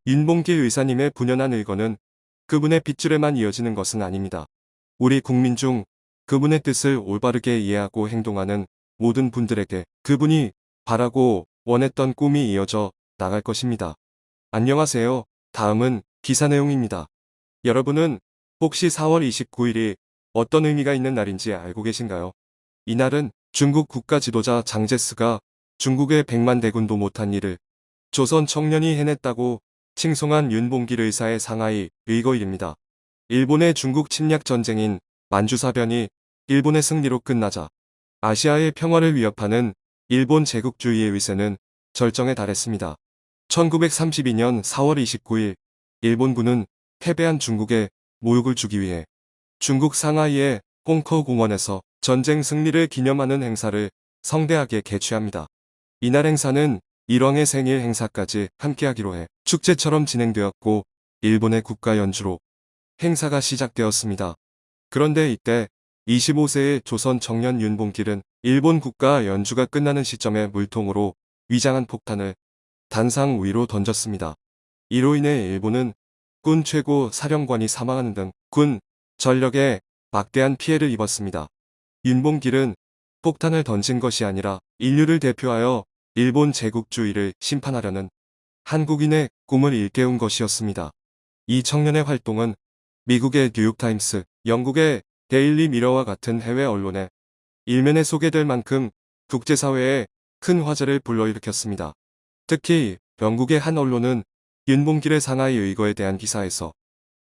윤봉길 의사님의 분연한 의거는 그분의 핏줄에만 이어지는 것은 아닙니다. 우리 국민 중 그분의 뜻을 올바르게 이해하고 행동하는 모든 분들에게 그분이 바라고 원했던 꿈이 이어져 나갈 것입니다. 안녕하세요. 다음은 기사 내용입니다. 여러분은 혹시 4월 29일이 어떤 의미가 있는 날인지 알고 계신가요? 이날은 중국 국가 지도자 장제스가 중국의 100만 대군도 못한 일을 조선 청년이 해냈다고 칭송한 윤봉길 의사의 상하이 의거일입니다. 일본의 중국 침략 전쟁인 만주사변이 일본의 승리로 끝나자 아시아의 평화를 위협하는 일본 제국주의의 위세는 절정에 달했습니다. 1932년 4월 29일 일본군은 패배한 중국에 모욕을 주기 위해 중국 상하이의 홍커 공원에서 전쟁 승리를 기념하는 행사를 성대하게 개최합니다. 이날 행사는 일왕의 생일 행사까지 함께하기로 해 축제처럼 진행되었고 일본의 국가 연주로 행사가 시작되었습니다. 그런데 이때 25세의 조선 청년 윤봉길은 일본 국가 연주가 끝나는 시점에 물통으로 위장한 폭탄을 단상 위로 던졌습니다. 이로 인해 일본은 군 최고 사령관이 사망하는 등 군 전력에 막대한 피해를 입었습니다. 윤봉길은 폭탄을 던진 것이 아니라 인류를 대표하여 일본 제국주의를 심판하려는 한국인의 꿈을 일깨운 것이었습니다. 이 청년의 활동은 미국의 뉴욕타임스, 영국의 데일리 미러와 같은 해외 언론에 일면에 소개될 만큼 국제사회에 큰 화제를 불러일으켰습니다. 특히 영국의 한 언론은 윤봉길의 상하이 의거에 대한 기사에서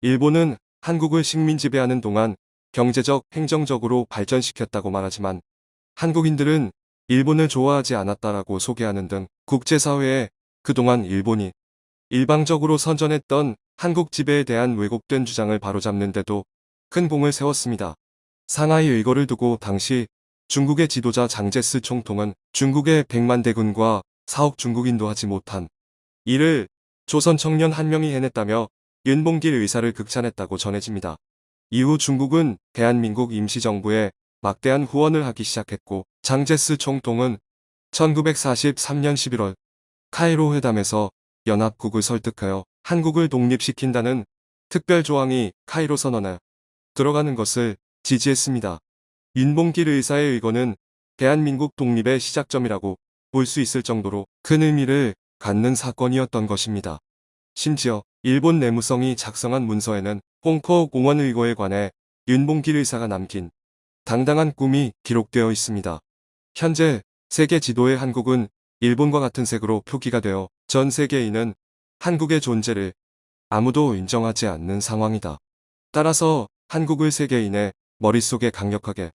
일본은 한국을 식민 지배하는 동안 경제적, 행정적으로 발전시켰다고 말하지만 한국인들은 일본을 좋아하지 않았다라고 소개하는 등 국제사회에 그동안 일본이 일방적으로 선전했던 한국 지배에 대한 왜곡된 주장을 바로잡는데도 큰 공을 세웠습니다. 상하이 의거를 두고 당시 중국의 지도자 장제스 총통은 중국의 100만 대군과 4억 중국인도 하지 못한 일을 조선 청년 한 명이 해냈다며 윤봉길 의사를 극찬했다고 전해집니다. 이후 중국은 대한민국 임시정부에 막대한 후원을 하기 시작했고 장제스 총통은 1943년 11월 카이로 회담에서 연합국을 설득하여 한국을 독립시킨다는 특별조항이 카이로 선언에 들어가는 것을 지지했습니다. 윤봉길 의사의 의거는 대한민국 독립의 시작점이라고 볼 수 있을 정도로 큰 의미를 갖는 사건이었던 것입니다. 심지어 일본 내무성이 작성한 문서에는 홍커 공원 의거에 관해 윤봉길 의사가 남긴 당당한 꿈이 기록되어 있습니다. 현재 세계 지도의 한국은 일본과 같은 색으로 표기가 되어 전 세계인은 한국의 존재를 아무도 인정하지 않는 상황이다. 따라서 한국을 세계인의 머릿속에 강력하게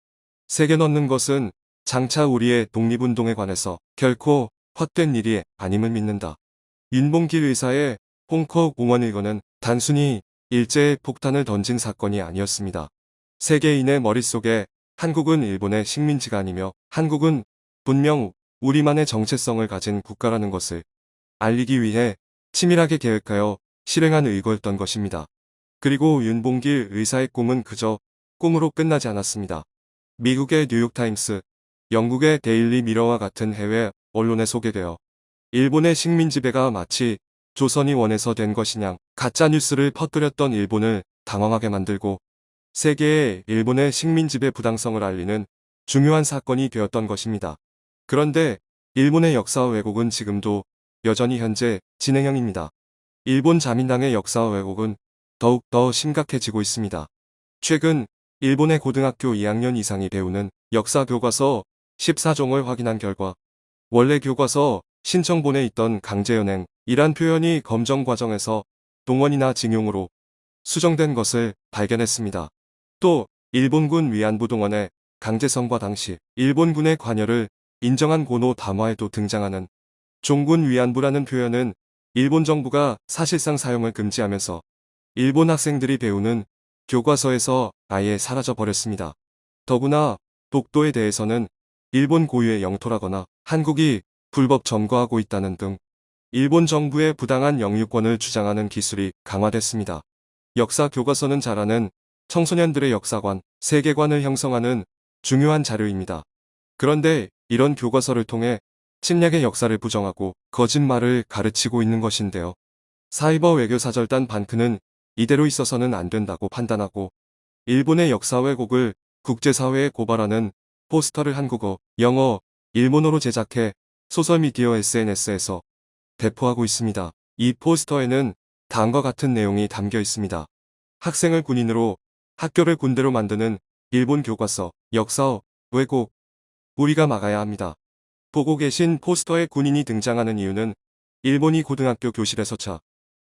새겨넣는 것은 장차 우리의 독립운동에 관해서 결코 헛된 일이 아님을 믿는다. 윤봉길 의사의 홍커 공원 의거는 단순히 일제의 폭탄을 던진 사건이 아니었습니다. 세계인의 머릿속에 한국은 일본의 식민지가 아니며 한국은 분명 우리만의 정체성을 가진 국가라는 것을 알리기 위해 치밀하게 계획하여 실행한 의거였던 것입니다. 그리고 윤봉길 의사의 꿈은 그저 꿈으로 끝나지 않았습니다. 미국의 뉴욕타임스, 영국의 데일리 미러와 같은 해외 언론에 소개되어 일본의 식민지배가 마치 조선이 원해서 된 것이냐 가짜뉴스를 퍼뜨렸던 일본을 당황하게 만들고 세계에 일본의 식민지배 부당성을 알리는 중요한 사건이 되었던 것입니다. 그런데 일본의 역사 왜곡은 지금도 여전히 현재 진행형입니다. 일본 자민당의 역사 왜곡은 더욱 더 심각해지고 있습니다. 최근 일본의 고등학교 2학년 이상이 배우는 역사 교과서 14종을 확인한 결과 원래 교과서 신청본에 있던 강제연행이란 표현이 검정 과정에서 동원이나 징용으로 수정된 것을 발견했습니다. 또 일본군 위안부 동원의 강제성과 당시 일본군의 관여를 인정한 고노 담화에도 등장하는 종군 위안부라는 표현은 일본 정부가 사실상 사용을 금지하면서 일본 학생들이 배우는 교과서에서 아예 사라져 버렸습니다. 더구나 독도에 대해서는 일본 고유의 영토라거나 한국이 불법 점거하고 있다는 등 일본 정부의 부당한 영유권을 주장하는 기술이 강화됐습니다. 역사 교과서는 잘 아는 청소년들의 역사관, 세계관을 형성하는 중요한 자료입니다. 그런데 이런 교과서를 통해 침략의 역사를 부정하고 거짓말을 가르치고 있는 것인데요. 사이버 외교사절단 반크는 이대로 있어서는 안 된다고 판단하고 일본의 역사 왜곡을 국제사회에 고발하는 포스터를 한국어, 영어, 일본어로 제작해 소셜미디어 SNS에서 배포하고 있습니다. 이 포스터에는 다음과 같은 내용이 담겨 있습니다. 학생을 군인으로, 학교를 군대로 만드는 일본 교과서, 역사 왜곡, 우리가 막아야 합니다. 보고 계신 포스터에 군인이 등장하는 이유는 일본이 고등학교 교실에서차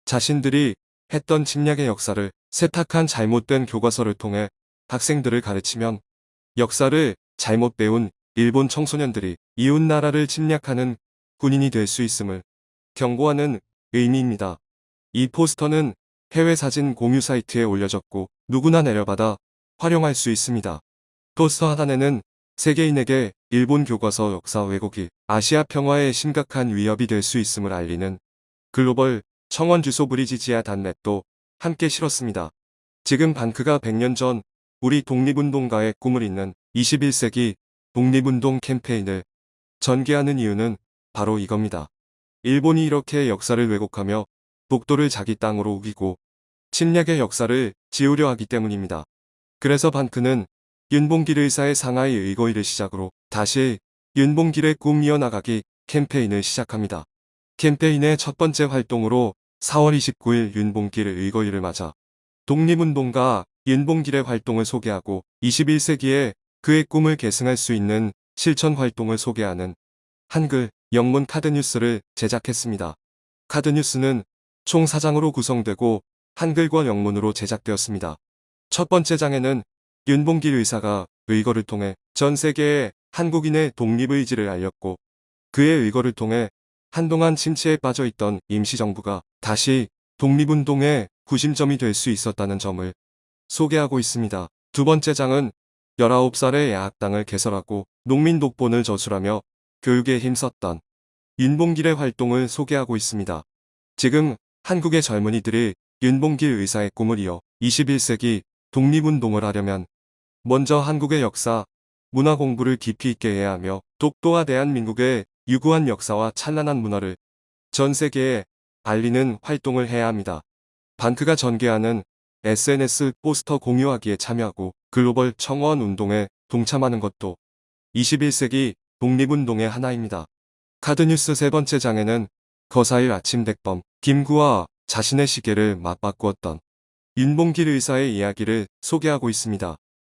자신들이 했던 침략의 역사를 세탁한 잘못된 교과서를 통해 학생들을 가르치면 역사를 잘못 배운 일본 청소년들이 이웃나라를 침략하는 군인이 될 수 있음을 경고하는 의미입니다. 이 포스터는 해외 사진 공유 사이트에 올려졌고 누구나 내려받아 활용할 수 있습니다. 포스터 하단에는 세계인에게 일본 교과서 역사 왜곡이 아시아 평화에 심각한 위협이 될 수 있음을 알리는 글로벌 청원 주소 브리지지아 단넷도 함께 실었습니다. 지금 반크가 100년 전 우리 독립운동가의 꿈을 잇는 21세기 독립운동 캠페인을 전개하는 이유는 바로 이겁니다. 일본이 이렇게 역사를 왜곡하며 독도를 자기 땅으로 우기고 침략의 역사를 지우려 하기 때문입니다. 그래서 반크는 윤봉길 의사의 상하이 의거일을 시작으로 다시 윤봉길의 꿈 이어나가기 캠페인을 시작합니다. 캠페인의 첫 번째 활동으로 4월 29일 윤봉길 의거일을 맞아 독립운동가 윤봉길의 활동을 소개하고 21세기에 그의 꿈을 계승할 수 있는 실천 활동을 소개하는 한글 영문 카드뉴스를 제작했습니다. 카드뉴스는 총 4장으로 구성되고 한글과 영문으로 제작되었습니다. 첫 번째 장에는 윤봉길 의사가 의거를 통해 전 세계에 한국인의 독립의지를 알렸고 그의 의거를 통해 한동안 침체에 빠져있던 임시정부가 다시 독립운동의 구심점이 될 수 있었다는 점을 소개하고 있습니다. 두 번째 장은 19살의 야학당을 개설하고 농민 독본을 저술하며 교육에 힘썼던 윤봉길의 활동을 소개하고 있습니다. 지금 한국의 젊은이들이 윤봉길 의사의 꿈을 이어 21세기 독립운동을 하려면 먼저 한국의 역사, 문화 공부를 깊이 있게 해야 하며 독도와 대한민국의 유구한 역사와 찬란한 문화를 전 세계에 알리는 활동을 해야 합니다. 반크가 전개하는 SNS 포스터 공유하기에 참여하고 글로벌 청원 운동에 동참하는 것도 21세기 독립운동의 하나입니다. 카드뉴스 세 번째 장에는 거사일 아침 댁범 김구와 자신의 시계를 맞바꾸었던 윤봉길 의사의 이야기를 소개하고 있습니다.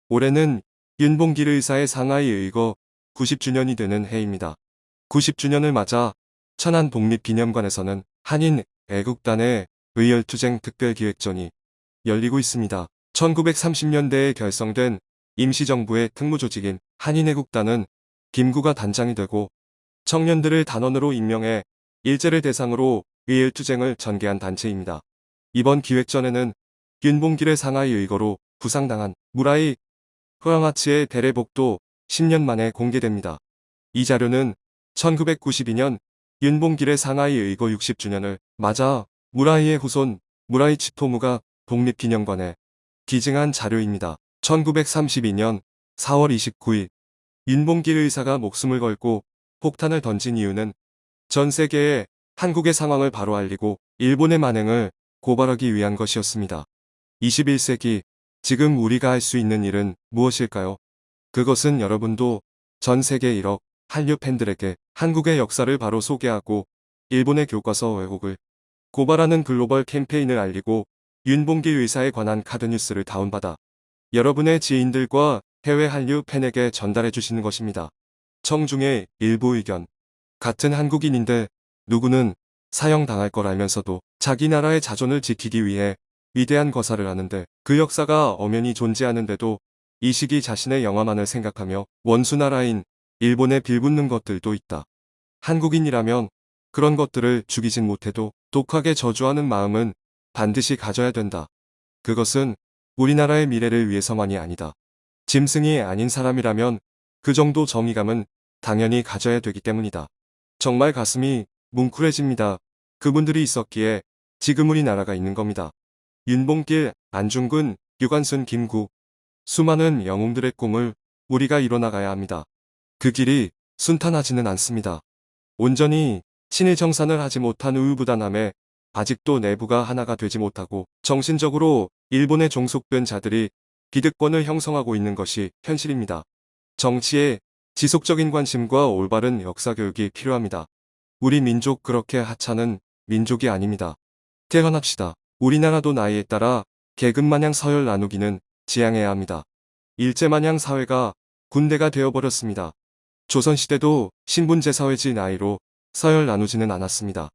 올해는 윤봉길 의사의 상하이 의거 90주년이 되는 해입니다. 90주년을 맞아 천안 독립기념관에서는 한인 애국단의 의열투쟁 특별기획전이 열리고 있습니다. 1930년대에 결성된 임시정부의 특무조직인 한인애국단은 김구가 단장이 되고 청년들을 단원으로 임명해 일제를 대상으로 의열투쟁을 전개한 단체입니다. 이번 기획전에는 윤봉길의 상하이 의거로 부상당한 무라이 후랑아치의 대례복도 10년 만에 공개됩니다. 이 자료는 1992년 윤봉길의 상하이 의거 60주년을 맞아 무라이의 후손 무라이 치토무가 독립기념관에 기증한 자료입니다. 1932년 4월 29일 윤봉길 의사가 목숨을 걸고 폭탄을 던진 이유는 전 세계에 한국의 상황을 바로 알리고 일본의 만행을 고발하기 위한 것이었습니다. 21세기 지금 우리가 할 수 있는 일은 무엇일까요? 그것은 여러분도 전 세계 1억 한류 팬들에게 한국의 역사를 바로 소개하고 일본의 교과서 왜곡을 고발하는 글로벌 캠페인을 알리고 윤봉길 의사에 관한 카드뉴스를 다운받아 여러분의 지인들과 해외 한류 팬에게 전달해 주시는 것입니다. 청중의 일부 의견. 같은 한국인인데 누구는 사형당할 걸 알면서도 자기 나라의 자존을 지키기 위해 위대한 거사를 하는데 그 역사가 엄연히 존재하는데도 이 시기 자신의 영화만을 생각하며 원수 나라인 일본에 빌붙는 것들도 있다. 한국인이라면 그런 것들을 죽이진 못해도 독하게 저주하는 마음은 반드시 가져야 된다. 그것은 우리나라의 미래를 위해서만이 아니다. 짐승이 아닌 사람이라면 그 정도 정의감은 당연히 가져야 되기 때문이다. 정말 가슴이 뭉클해집니다. 그분들이 있었기에 지금 우리나라가 있는 겁니다. 윤봉길, 안중근, 유관순, 김구. 수많은 영웅들의 꿈을 우리가 이뤄나가야 합니다. 그 길이 순탄하지는 않습니다. 온전히 친일 정산을 하지 못한 우유부단함에 아직도 내부가 하나가 되지 못하고 정신적으로 일본에 종속된 자들이 기득권을 형성하고 있는 것이 현실입니다. 정치에 지속적인 관심과 올바른 역사교육이 필요합니다. 우리 민족 그렇게 하찮은 민족이 아닙니다. 퇴원합시다. 우리나라도 나이에 따라 계급마냥 서열 나누기는 지양해야 합니다. 일제마냥 사회가 군대가 되어버렸습니다. 조선시대도 신분제사회지 나이로 서열 나누지는 않았습니다.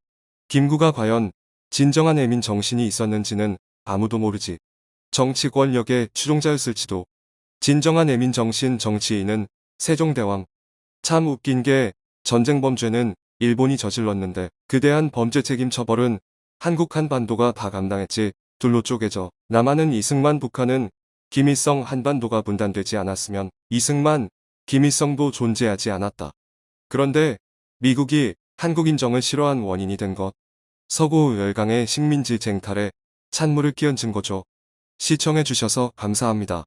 김구가 과연 진정한 애민 정신이 있었는지는 아무도 모르지. 정치 권력의 추종자였을지도. 진정한 애민 정신 정치인은 세종대왕. 참 웃긴 게 전쟁 범죄는 일본이 저질렀는데 그대한 범죄 책임 처벌은 한국 한반도가 다 감당했지. 둘로 쪼개져 남한은 이승만, 북한은 김일성, 한반도가 분단되지 않았으면 이승만, 김일성도 존재하지 않았다. 그런데 미국이 한국 인정을 싫어한 원인이 된 것. 서구 열강의 식민지 쟁탈에 찬물을 끼얹은 거죠. 시청해주셔서 감사합니다.